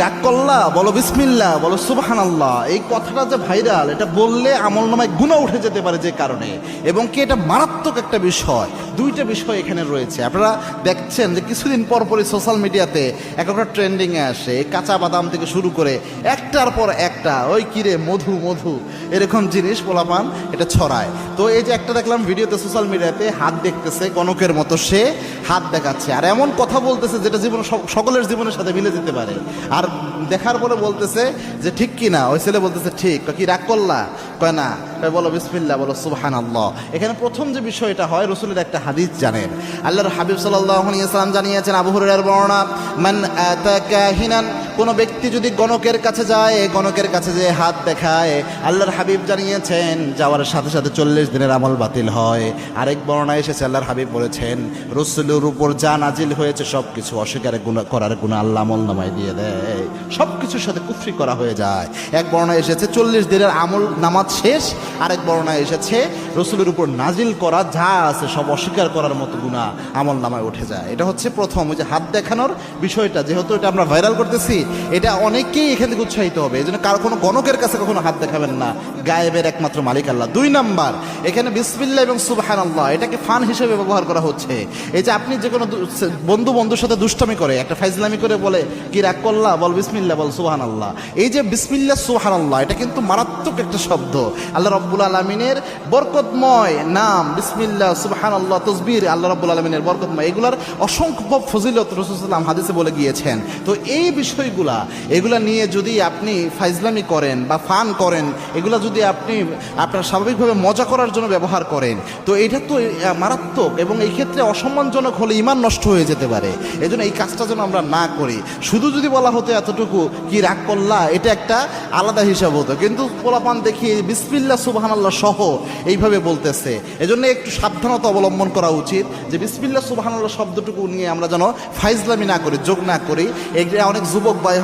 রাগ করলা, বলো বিসমিল্লাহ, বলো সুবহানাল্লাহ। এই কথাটা যে ভাইরাল, এটা বললে আমলনামায় গুনাহ উঠে যেতে পারে যে কারণে, এবং কি এটা মারাত্মক একটা বিষয়। দুইটা বিষয় এখানে রয়েছে। আপনারা দেখছেন যে কিছুদিন পর পরই সোশ্যাল মিডিয়াতে একটা ট্রেন্ডিংয়ে আসে, কাঁচা বাদাম থেকে শুরু করে একটার পর একটা ওই কিরে মধু মধু এরকম জিনিস পোলাপান এটা ছড়ায়। তো এই যে একটা দেখলাম ভিডিওতে সোশ্যাল মিডিয়াতে, হাত দেখতেছে কনকের মতো, সে হাত দেখাচ্ছে আর এমন কথা বলতেছে যেটা জীবন সকলের জীবনের সাথে মিলে যেতে পারে। আর দেখার পরে বলতেছে যে ঠিক কি না, ওই ছেলে বলতেছে ঠিক। কি রাগ করলা? কয় না। বলো বিসমিল্লাহ, বলো সুবহানাল্লাহ। এখানে প্রথম যে বিষয়টা হয়, রসুলের একটা হাদিস জানেন, আল্লাহর হাবিব সাল্লাল্লাহু আলাইহি ওয়াসাল্লাম জানিয়েছেন, আবু হুরায়রার বর্ণনা, মান আতা কাহিনান, কোনো ব্যক্তি যদি গণকের কাছে যায়, গণকের কাছে যে হাত দেখায়, আল্লাহর হাবিব জানিয়েছেন যাওয়ার সাথে সাথে 40 দিনের আমল বাতিল হয়। আরেক বর্ণনায় এসেছে, আল্লাহর হাবিব বলেছেন রসুলের উপর যা নাজিল হয়েছে সব কিছু অস্বীকার করার গুনাহ আল্লাহ আমলনামায় দিয়ে দেয়, সব কিছুর সাথে কুফরি করা হয়ে যায়। এক বর্ণনায় এসেছে 40 দিনের আমল নামাজ শেষ, আরেক বর্ণনায় এসেছে রসুলের উপর নাজিল করা যা আছে সব অস্বীকার করার মতো গুনাহ আমল নামায় উঠে যায়। এটা হচ্ছে প্রথম, ওই যে হাত দেখানোর বিষয়টা, যেহেতু এটা আমরা ভাইরাল করতেছি, এটা অনেকেই এখান থেকে উৎসাহিত হবে। এই জন্য কারো কোনো গণকের কাছে কখনো হাত দেখাবেন না, গায়েবের একমাত্র মালিক আল্লাহ। 2 নাম্বার, এখানে বিসমিল্লাহ এবং সুবহানাল্লাহ এটাকে ফান হিসেবে ব্যবহার করা হচ্ছে। এই যে আপনি যে কোনো বন্ধুর সাথে দুষ্টামি করে, একটা ফাইজলামি করে বলে কি রাগ করলা, বল বিসমিল্লাহ, বল সুবহানাল্লাহ। এই যে বিসমিল্লাহ সুবহানাল্লাহ, এটা কিন্তু মারাত্মক একটা শব্দ। আল্লাহ রাব্বুল আলামিনের বরকতময় নাম বিসমিল্লাহ, সুবহানাল্লাহ, তাসবিহ আল্লাহ রাব্বুল আলামিনের বরকতময়, এগুলার অসংখ্য ফজিলত রাসূল সাল্লাল্লাহু আলাইহি ওয়াসাল্লাম হাদিসে বলে গিয়েছেন। তো এই বিষয়গুলা, এগুলা নিয়ে যদি আপনি ফাইজলামি করেন বা ফান করেন, এগুলা যদি আপনি আপনার স্বাভাবিকভাবে মজা করার জন্য ব্যবহার করেন, তো এটা তো মারাত্মক, এবং এই ক্ষেত্রে অসম্মানজনক হলে ঈমান নষ্ট হয়ে যেতে পারে। এই জন্য এই কাজটা যেন আমরা না করি। শুধু যদি বলা হতো এতটুকু কি রাগ করলা, এটা একটা আলাদা হিসাব হতো, কিন্তু পোলাপান দেখি বিসমিল্লাহ সুবহানাল্লাহ সহ এইভাবে বলতেছে। এজন্য একটু সাবধানতা অবলম্বন করা উচিত যে বিসমিল্লাহ সুবহানাল্লাহ শব্দটুকু নিয়ে আমরা যেন ফাইজলামি না করি, যোগ না করি। এটা অনেক যুবক ভাই